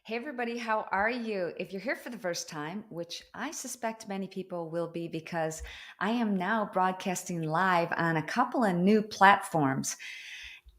Hey, everybody, how are you? If you're here for the first time, which I suspect many people will be because I am now broadcasting live on a couple of new platforms.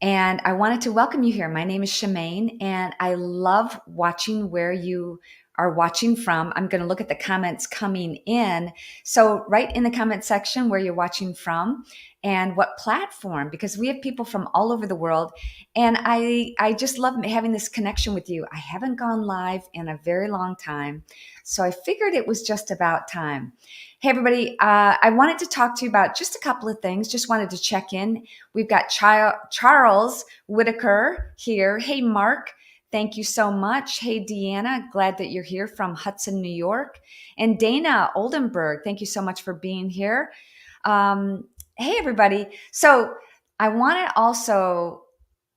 And I wanted to welcome you here. My name is Shemaine, and I love watching where you are watching from. I'm going to look at the comments coming in. So, right in the comment section where you're watching from and what platform, because we have people from all over the world. And I just love having this connection with you. I haven't gone live in a very long time. So, I figured it was just about time. Hey, everybody, I wanted to talk to you about just a couple of things. Just wanted to check in. We've got Charles Whitaker here. Hey, Mark. Thank you so much. Hey, Deanna. Glad that you're here from Hudson, New York. And Dana Oldenburg. Thank you so much for being here. Hey, everybody. So I want to also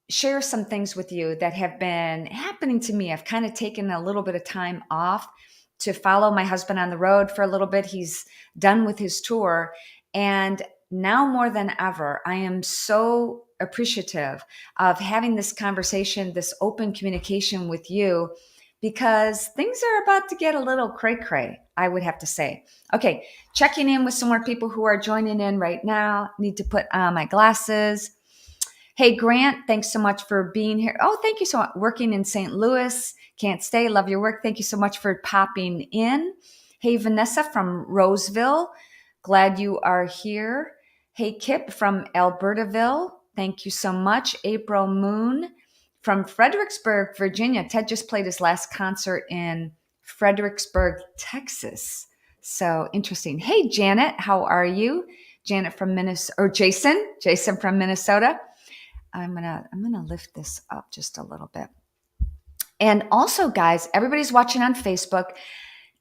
share some things with you that have been happening to me. I've kind of taken a little bit of time off to follow my husband on the road for a little bit. He's done with his tour. And now more than ever, I am so appreciative of having this conversation, this open communication with you, because things are about to get a little cray cray, I would have to say. Okay, checking in with some more people who are joining in right now. Need to put on my glasses. Hey, Grant, thanks so much for being here. Oh, thank you so much. Working in St. Louis. Can't stay. Love your work. Thank you so much for popping in. Hey, Vanessa from Roseville. Glad you are here. Hey, Kip from Albertaville. Thank you so much. April Moon from Fredericksburg, Virginia. Ted just played his last concert in Fredericksburg, Texas. So interesting. Hey, Janet, how are you? Janet from Minnesota, or Jason from Minnesota. I'm gonna lift this up just a little bit. And also, guys, everybody's watching on Facebook.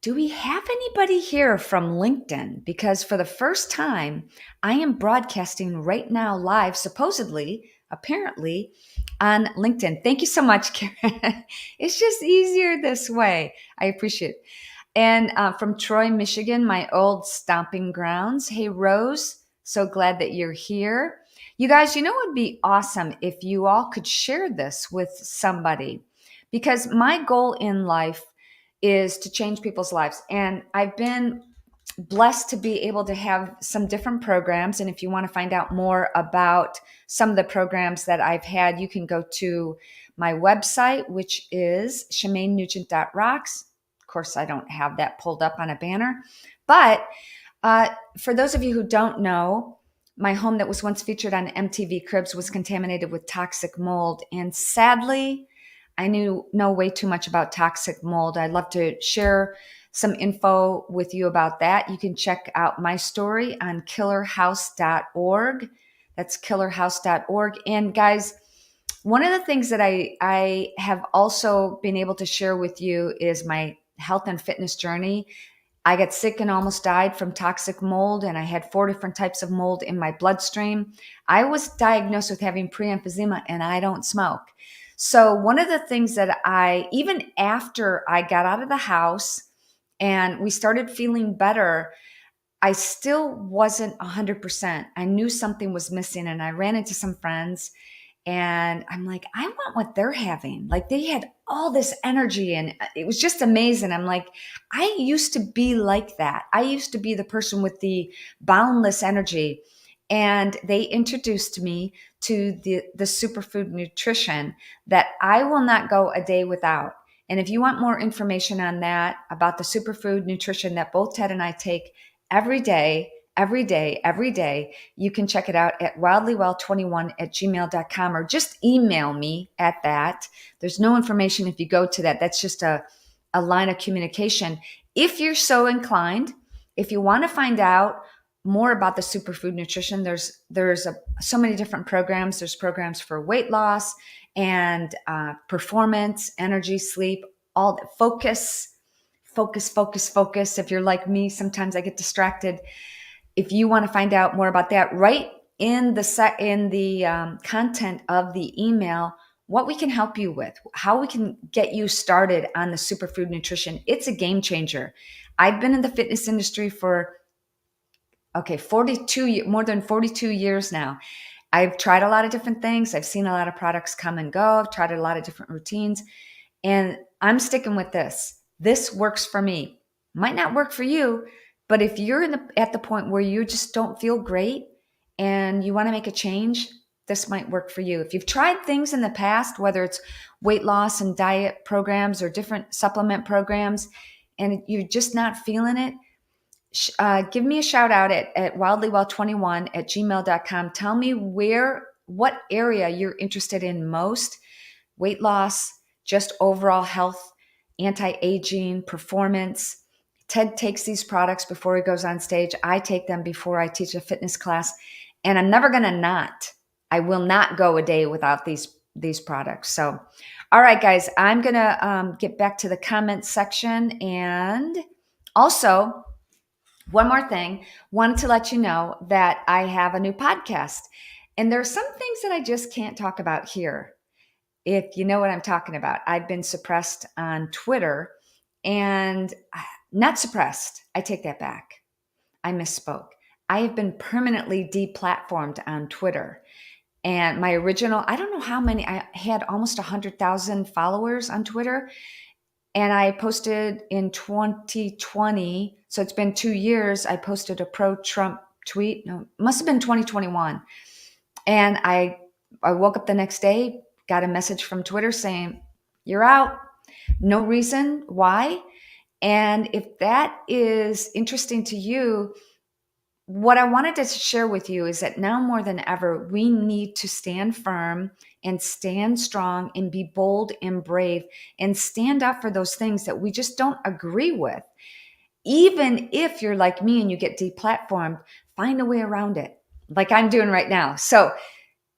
Do we have anybody here from LinkedIn? Because for the first time, I am broadcasting right now live, supposedly, apparently, on LinkedIn. Thank you so much, Karen. It's just easier this way. I appreciate it. And from Troy, Michigan, my old stomping grounds. Hey, Rose, so glad that you're here. You guys, it would be awesome if you all could share this with somebody, because my goal in life is to change people's lives. And I've been blessed to be able to have some different programs. And if you want to find out more about some of the programs that I've had, you can go to my website, which is shemanenugent.rocks. Of course, I don't have that pulled up on a banner. But for those of you who don't know, my home that was once featured on MTV Cribs was contaminated with toxic mold. And sadly, I know way too much about toxic mold. I'd love to share some info with you about that. You can check out my story on killerhouse.org. That's killerhouse.org. And guys, one of the things that I have also been able to share with you is my health and fitness journey. I got sick and almost died from toxic mold, and I had 4 different types of mold in my bloodstream. I was diagnosed with having pre-emphysema, and I don't smoke. So one of the things that even after I got out of the house and we started feeling better, I still wasn't 100%. I knew something was missing, and I ran into some friends and I'm like, I want what they're having. Like, they had all this energy and it was just amazing. I'm like, I used to be like that. I used to be the person with the boundless energy. And they introduced me to the superfood nutrition that I will not go a day without. And if you want more information on that, about the superfood nutrition that both Ted and I take every day, every day, every day, you can check it out at wildlywell21@gmail.com, or just email me at that. There's no information if you go to that. That's just a line of communication. If you're so inclined, if you want to find out more about the superfood nutrition, there's so many different programs. There's programs for weight loss and performance, energy, sleep, all the focus. If you're like me, sometimes I get distracted. If you want to find out more about that, write in the content of the email what we can help you with, how we can get you started on the superfood nutrition. It's a game changer. I've been in the fitness industry for more than 42 years now. I've tried a lot of different things. I've seen a lot of products come and go. I've tried a lot of different routines. And I'm sticking with this. This works for me. Might not work for you, but if you're at the point where you just don't feel great and you want to make a change, this might work for you. If you've tried things in the past, whether it's weight loss and diet programs or different supplement programs, and you're just not feeling it, give me a shout out at wildlywell21@gmail.com. Tell me what area you're interested in most: weight loss, just overall health, anti-aging, performance. Ted takes these products before he goes on stage. I take them before I teach a fitness class, and I'm never going to not. I will not go a day without these products. So, all right, guys, I'm going to get back to the comments section. And also, one more thing, wanted to let you know that I have a new podcast. And there are some things that I just can't talk about here, if you know what I'm talking about. I've been suppressed on Twitter, and not suppressed. I take that back. I misspoke. I have been permanently deplatformed on Twitter. And my original, I don't know how many, I had almost 100,000 followers on Twitter. And I posted in 2020. So it's been 2 years. I posted a pro-Trump tweet. No, it must have been 2021. And I woke up the next day, got a message from Twitter saying, "You're out." No reason why. And if that is interesting to you, what I wanted to share with you is that now more than ever, we need to stand firm and stand strong and be bold and brave and stand up for those things that we just don't agree with. Even if you're like me and you get deplatformed, find a way around it, like I'm doing right now. So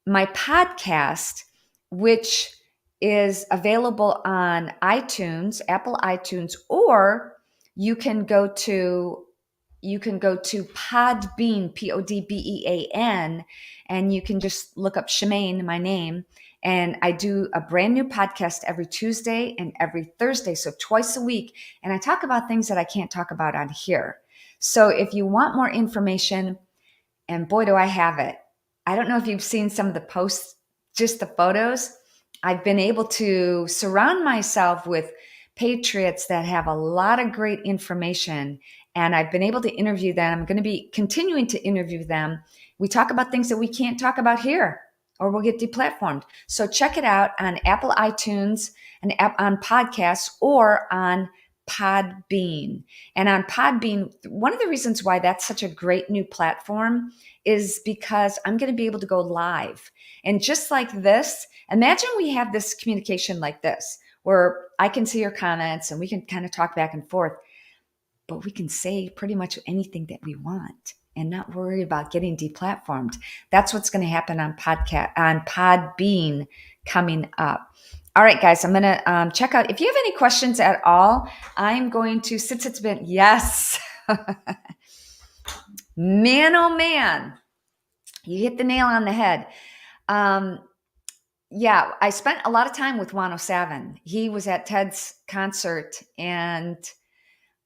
my podcast, which is available on iTunes, Apple iTunes, or you can go to Podbean, Podbean, and you can just look up Shemaine, my name. And I do a brand new podcast every Tuesday and every Thursday, so twice a week. And I talk about things that I can't talk about on here. So if you want more information, and boy, do I have it. I don't know if you've seen some of the posts, just the photos. I've been able to surround myself with patriots that have a lot of great information, and I've been able to interview them. I'm going to be continuing to interview them. We talk about things that we can't talk about here, or we'll get deplatformed. So check it out on Apple iTunes, and on podcasts, or on Podbean. And on Podbean, one of the reasons why that's such a great new platform is because I'm going to be able to go live. And just like this, imagine we have this communication like this, where I can see your comments and we can kind of talk back and forth, but we can say pretty much anything that we want and not worry about getting deplatformed. That's what's going to happen on Podbean coming up. All right, guys, I'm going to check out. If you have any questions at all, I'm going to yes. Man, oh man, you hit the nail on the head. Yeah, I spent a lot of time with 107. He was at Ted's concert, and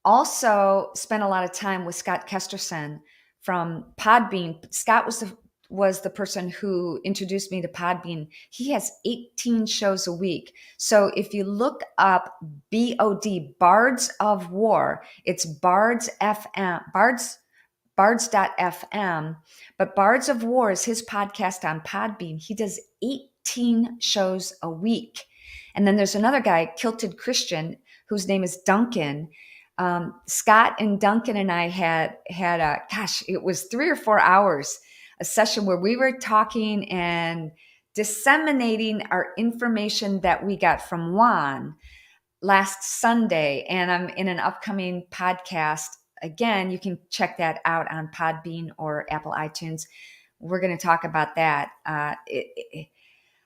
also spent a lot of time with Scott Kesterson from Podbean. Scott was the person who introduced me to Podbean. He has 18 shows a week. So if you look up BOD, Bards of War, it's Bards FM, bards.fm, but Bards of War is his podcast on Podbean. He does 18 shows a week. And then there's another guy, Kilted Christian, whose name is Duncan. Scott and Duncan and I had it was 3 or 4 hours, a session where we were talking and disseminating our information that we got from Juan last Sunday. And I'm in an upcoming podcast. Again, you can check that out on Podbean or Apple iTunes. We're going to talk about that.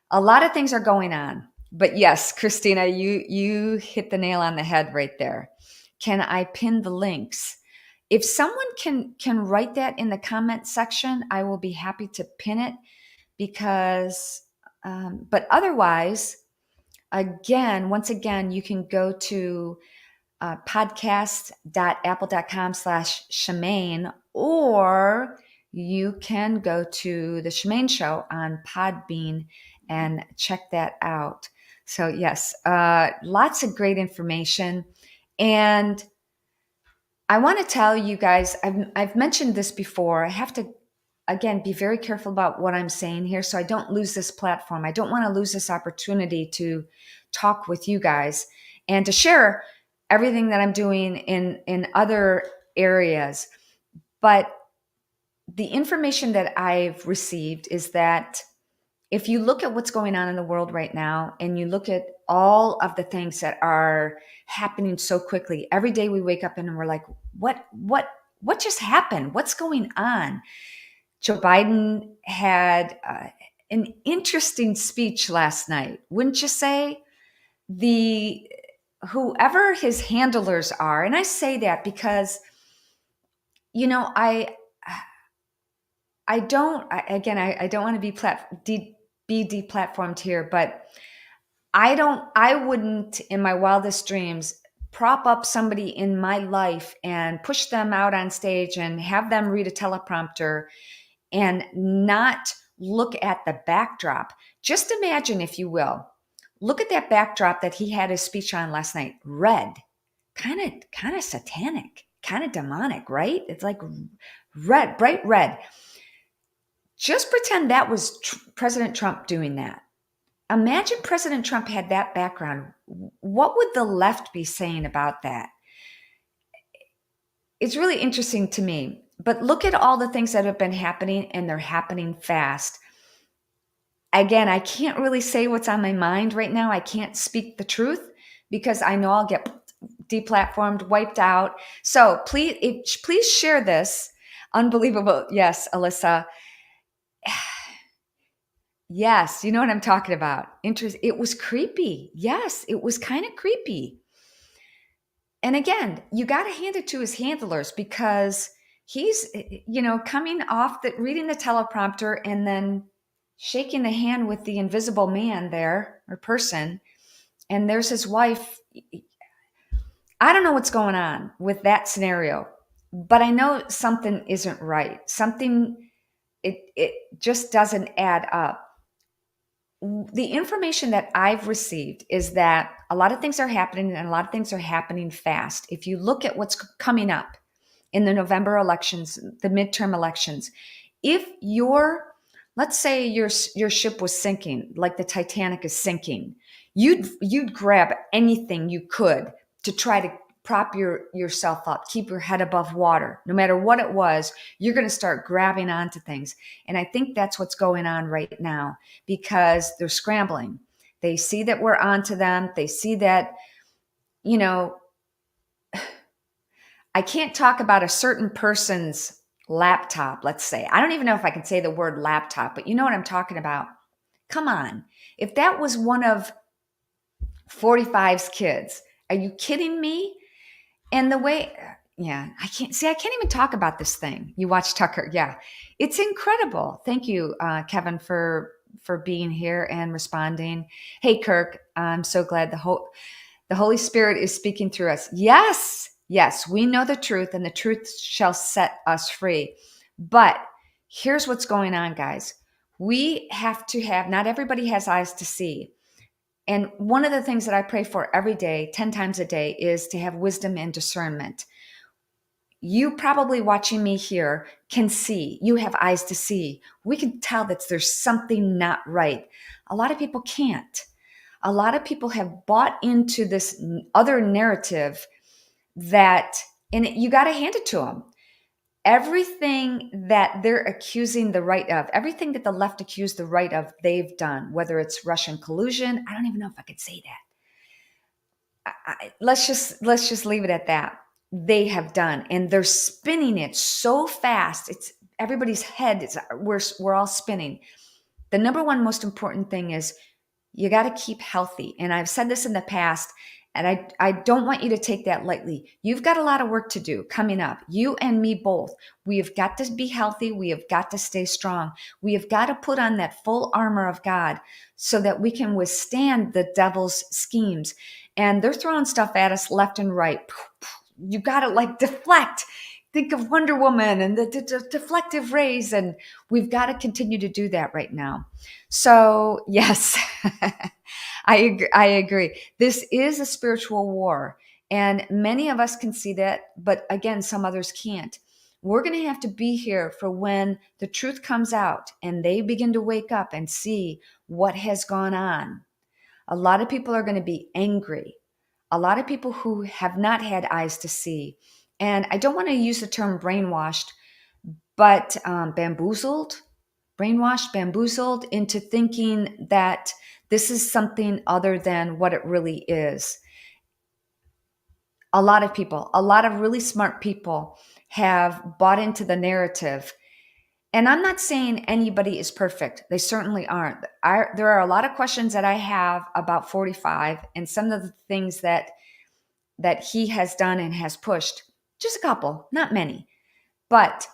A lot of things are going on. But yes, Christina, you hit the nail on the head right there. Can I pin the links? If someone can write that in the comment section, I will be happy to pin it, because, but otherwise, once again, you can go to podcast.apple.com/Shemaine, or you can go to the Shemaine Show on Podbean and check that out. So yes, lots of great information. And I want to tell you guys, I've mentioned this before. I have to, again, be very careful about what I'm saying here so I don't lose this platform. I don't want to lose this opportunity to talk with you guys and to share everything that I'm doing in other areas. But the information that I've received is that if you look at what's going on in the world right now and you look at all of the things that are happening so quickly, every day we wake up and we're like, what just happened? What's going on? Joe Biden had an interesting speech last night, wouldn't you say? The Whoever his handlers are, and I say that because you know I don't again I don't want to be deplatformed here, but I wouldn't in my wildest dreams prop up somebody in my life and push them out on stage and have them read a teleprompter and not look at the backdrop. Just imagine, if you will, look at that backdrop that he had his speech on last night. Red, kind of satanic, kind of demonic, right? It's like red, bright red. Just pretend that was President Trump doing that. Imagine President Trump had that background. What would the left be saying about that? It's really interesting to me. But look at all the things that have been happening, and they're happening fast. Again, I can't really say what's on my mind right now. I can't speak the truth because I know I'll get deplatformed, wiped out. So please share this. Unbelievable. Yes, Alyssa. Yes, you know what I'm talking about. It was creepy. Yes, it was kind of creepy. And again, you got to hand it to his handlers because he's, coming off reading the teleprompter and then shaking the hand with the invisible man there or person. And there's his wife. I don't know what's going on with that scenario, but I know something isn't right. It just doesn't add up. The information that I've received is that a lot of things are happening and a lot of things are happening fast. If you look at what's coming up in the November elections, the midterm elections, if let's say your ship was sinking, like the Titanic is sinking, you'd grab anything you could to try to prop yourself up, keep your head above water. No matter what it was, you're going to start grabbing onto things. And I think that's what's going on right now because they're scrambling. They see that we're onto them. They see that, I can't talk about a certain person's laptop, let's say. I don't even know if I can say the word laptop, but you know what I'm talking about. Come on. If that was one of 45's kids, are you kidding me? And the way, yeah, I can't even talk about this thing. You watch Tucker. Yeah, it's incredible. Thank you, Kevin, for being here and responding. Hey, Kirk, I'm so glad the Holy Spirit is speaking through us. Yes, we know the truth and the truth shall set us free. But here's what's going on, guys. We have to not everybody has eyes to see. And one of the things that I pray for every day, 10 times a day, is to have wisdom and discernment. You probably watching me here can see. You have eyes to see. We can tell that there's something not right. A lot of people can't. A lot of people have bought into this other narrative and you got to hand it to them. Everything that they're accusing the right of, everything that the left accused the right of, they've done, whether it's Russian collusion. I don't even know if I could say that. Let's just leave it at that. They have done, and they're spinning it so fast. It's everybody's head. We're all spinning. The number one most important thing is you got to keep healthy. And I've said this in the past, and I don't want you to take that lightly. You've got a lot of work to do coming up. You and me both. We have got to be healthy. We have got to stay strong. We have got to put on that full armor of God so that we can withstand the devil's schemes. And they're throwing stuff at us left and right. You got to deflect. Think of Wonder Woman and the deflective rays. And we've got to continue to do that right now. So yes, I agree. This is a spiritual war, and many of us can see that, but again, some others can't. We're going to have to be here for when the truth comes out and they begin to wake up and see what has gone on. A lot of people are going to be angry. A lot of people who have not had eyes to see. And I don't want to use the term brainwashed, but bamboozled, brainwashed, bamboozled into thinking that this is something other than what it really is. A lot of people, a lot of really smart people have bought into the narrative. And I'm not saying anybody is perfect. They certainly aren't. There are a lot of questions that I have about 45 and some of the things that he has done and has pushed. Just a couple, not many. But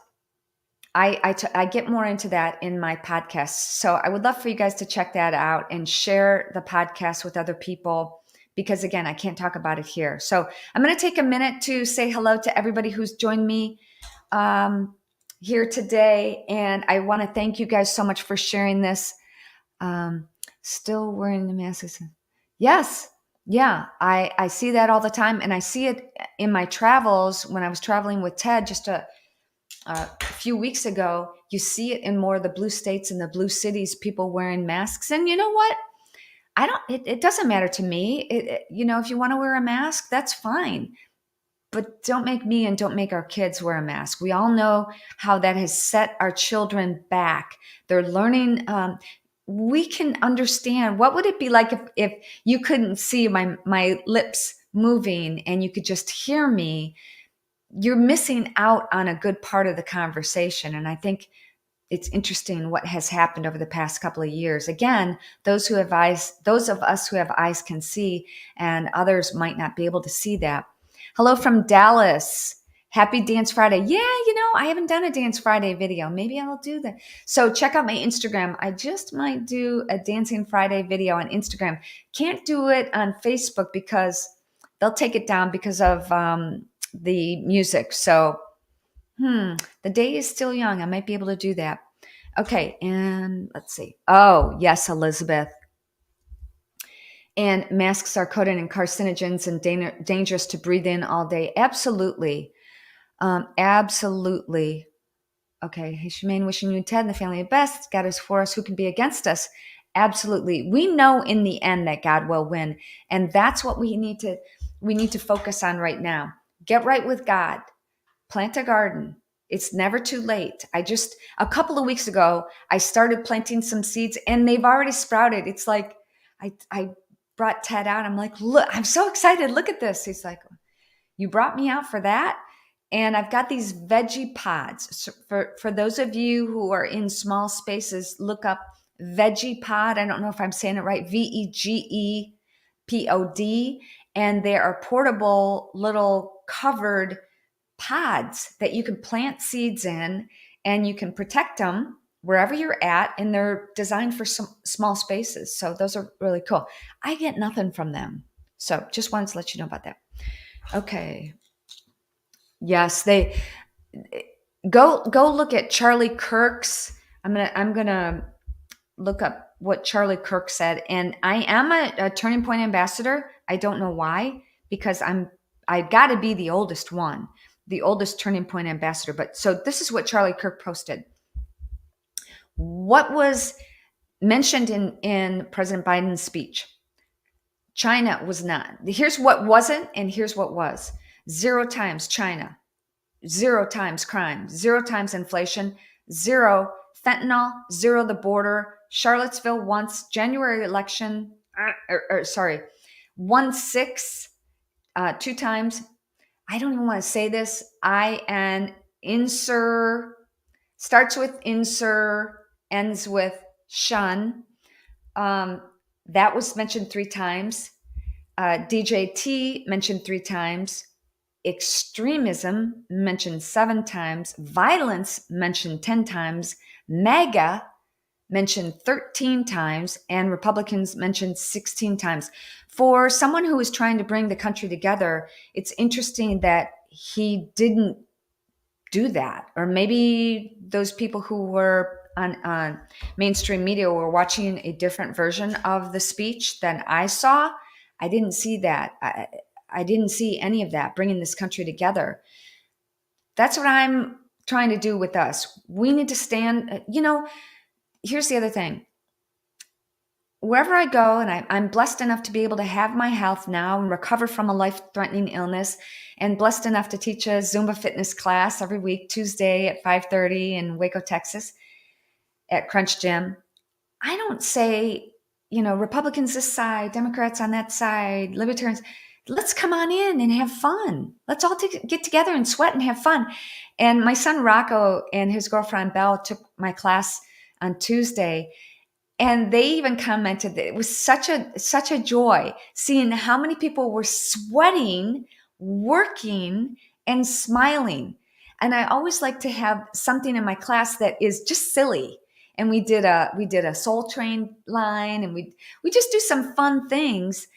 I get more into that in my podcast. So I would love for you guys to check that out and share the podcast with other people because, again, I can't talk about it here. So I'm going to take a minute to say hello to everybody who's joined me here today. And I want to thank you guys so much for sharing this. Still wearing the mask. Yes. Yeah. I see that all the time. And I see it in my travels when I was traveling with Ted just a few weeks ago. You see it in more of the blue states and the blue cities, people wearing masks. And you know what? It doesn't matter to me. If you want to wear a mask, that's fine. But don't make me and don't make our kids wear a mask. We all know how that has set our children back. They're learning. We can understand. What would it be like if you couldn't see my lips moving and you could just hear me? You're missing out on a good part of the conversation. And I think it's interesting what has happened over the past couple of years. Again, those of us who have eyes can see, and others might not be able to see that. Hello from Dallas. Happy Dance Friday. Yeah, I haven't done a Dance Friday video. Maybe I'll do that. So check out my Instagram. I just might do a Dancing Friday video on Instagram. Can't do it on Facebook because they'll take it down because of the music. So, the day is still young. I might be able to do that. Okay, and let's see. Oh, yes, Elizabeth. And masks are coated in carcinogens and dangerous to breathe in all day. Absolutely. Absolutely. Okay. Hey, Shemaine, wishing you and Ted and the family the best. God is for us. Who can be against us? Absolutely. We know in the end that God will win. And that's what we need to focus on right now. Get right with God. Plant a garden. It's never too late. A couple of weeks ago, I started planting some seeds and they've already sprouted. It's like, I brought Ted out. I'm like, look, I'm so excited. Look at this. He's like, you brought me out for that? And I've got these veggie pods. So for those of you who are in small spaces, look up veggie pod. I don't know if I'm saying it right. VEGEPOD. And they are portable little covered pods that you can plant seeds in and you can protect them wherever you're at. And they're designed for some small spaces. So those are really cool. I get nothing from them. So just wanted to let you know about that. Okay. Yes, they go look at Charlie Kirk's. I'm gonna look up what Charlie Kirk said, and I am a Turning Point ambassador. I don't know why, because I got to be the oldest one, the oldest Turning Point ambassador. But so this is what Charlie Kirk posted. What was mentioned in President Biden's speech? China was not. Here's what wasn't, and here's what was. 0 times China, 0 times crime, 0 times inflation, 0 fentanyl, 0 the border, Charlottesville once, January election, 1-6, 2 times. I don't even want to say this. Starts with insur, ends with shun. That was mentioned 3 times. DJT mentioned 3 times. Extremism mentioned 7 times. Violence mentioned 10 times. MAGA mentioned 13 times. And Republicans mentioned 16 times. For someone who is trying to bring the country together, it's interesting that he didn't do that. Or maybe those people who were on mainstream media were watching a different version of the speech than I saw. I didn't see that. I didn't see any of that bringing this country together. That's what I'm trying to do with us. We need to stand. Here's the other thing. Wherever I go, and I'm blessed enough to be able to have my health now and recover from a life-threatening illness, and blessed enough to teach a Zumba fitness class every week, Tuesday at 5:30 in Waco, Texas, at Crunch Gym. I don't say, Republicans this side, Democrats on that side, libertarians. Let's come on in and have fun. Let's all get together and sweat and have fun. And my son Rocco and his girlfriend Belle took my class on Tuesday, and they even commented that it was such a joy seeing how many people were sweating, working, and smiling. And I always like to have something in my class that is just silly. And we did a Soul Train line, and we just do some fun things.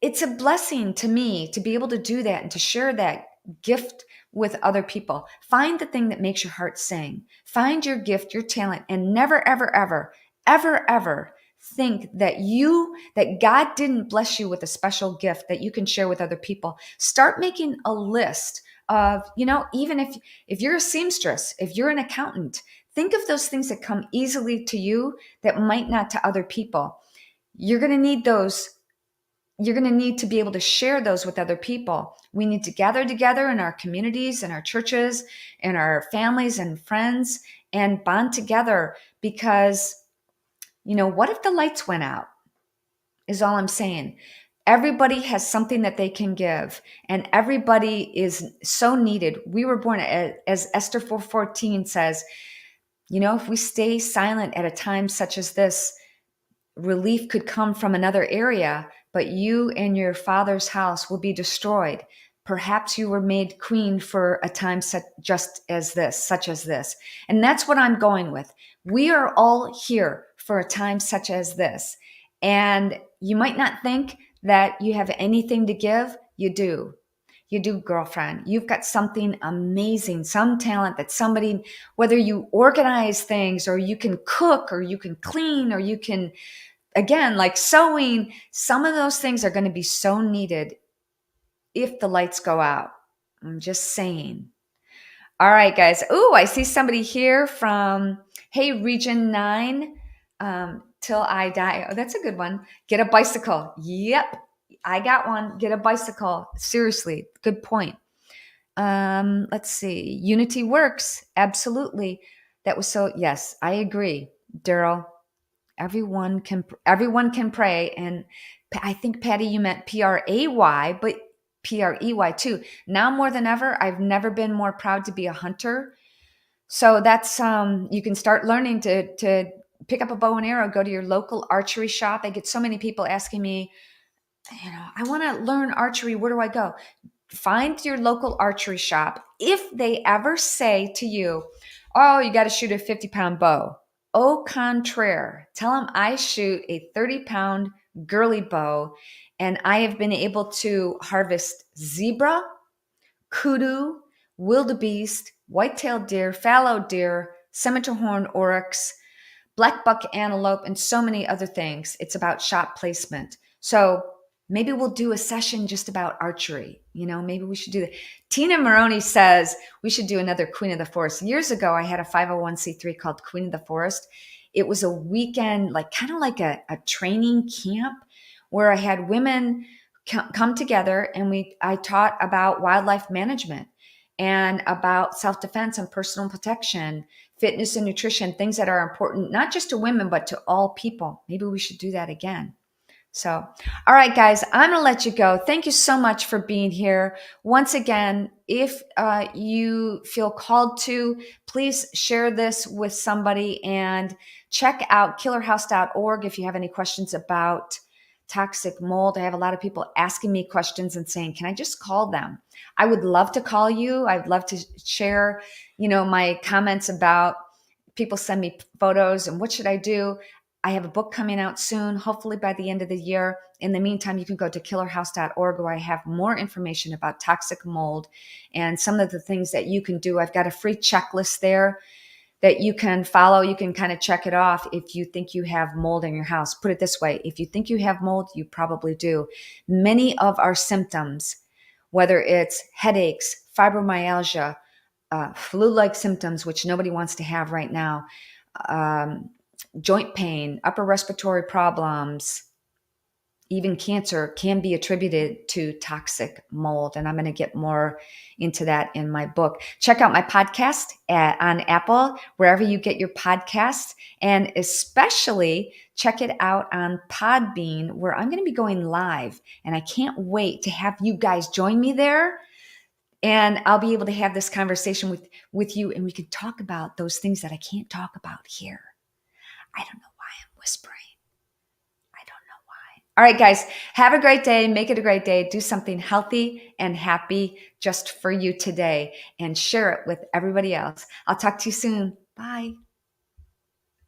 It's a blessing to me to be able to do that and to share that gift with other people. Find the thing that makes your heart sing. Find your gift, your talent, and never, ever, ever, ever, ever think that God didn't bless you with a special gift that you can share with other people. Start making a list of, even if you're a seamstress, if you're an accountant, think of those things that come easily to you that might not to other people. You're going to need those. You're going to need to be able to share those with other people. We need to gather together in our communities and our churches and our families and friends and bond together, because, what if the lights went out? Is all I'm saying. Everybody has something that they can give, and everybody is so needed. We were born, as Esther 4:14 says, if we stay silent at a time such as this, relief could come from another area, but you and your father's house will be destroyed. Perhaps you were made queen for a time such as this. And that's what I'm going with. We are all here for a time such as this. And you might not think that you have anything to give. You do. You do, girlfriend. You've got something amazing, some talent that somebody, whether you organize things or you can cook or you can clean or you can, again, like sewing, some of those things are going to be so needed if the lights go out. I'm just saying. All right, guys. Ooh, I see somebody here from, hey, Region 9, till I die. Oh, that's a good one. Get a bicycle. Yep, I got one. Get a bicycle. Seriously, good point. Let's see. Unity works. Absolutely. That was so, yes, I agree, Daryl. Everyone can pray. And I think, Patty, you meant Pray, but Prey too. Now more than ever, I've never been more proud to be a hunter. So that's you can start learning to pick up a bow and arrow, go to your local archery shop. I get so many people asking me, I want to learn archery. Where do I go? Find your local archery shop. If they ever say to you, oh, you got to shoot a 50-pound bow, au contraire, tell them I shoot a 30-pound girly bow, and I have been able to harvest zebra, kudu, wildebeest, white-tailed deer, fallow deer, scimitar horn oryx, black buck antelope, and so many other things. It's about shot placement. So maybe we'll do a session just about archery. Maybe we should do that. Tina Maroney says we should do another Queen of the Forest. Years ago, I had a 501c3 called Queen of the Forest. It was a weekend, kind of like a training camp where I had women come together, and I taught about wildlife management and about self-defense and personal protection, fitness and nutrition, things that are important, not just to women, but to all people. Maybe we should do that again. So, all right, guys, I'm going to let you go. Thank you so much for being here. Once again, if you feel called to, please share this with somebody and check out killerhouse.org if you have any questions about toxic mold. I have a lot of people asking me questions and saying, can I just call them? I would love to call you. I'd love to share, my comments about people send me photos and what should I do? I have a book coming out soon, hopefully by the end of the year. In the meantime, you can go to killerhouse.org where I have more information about toxic mold and some of the things that you can do. I've got a free checklist there that you can follow. You can kind of check it off if you think you have mold in your house. Put it this way, if you think you have mold, you probably do. Many of our symptoms, whether it's headaches, fibromyalgia, flu-like symptoms, which nobody wants to have right now, um, joint pain, upper respiratory problems, even cancer, can be attributed to toxic mold. And I'm going to get more into that in my book. Check out my podcast on Apple, wherever you get your podcasts, and especially check it out on Podbean, where I'm going to be going live. And I can't wait to have you guys join me there. And I'll be able to have this conversation with you, and we can talk about those things that I can't talk about here. I don't know why I'm whispering. I don't know why. All right, guys, have a great day. Make it a great day. Do something healthy and happy just for you today, and share it with everybody else. I'll talk to you soon. Bye.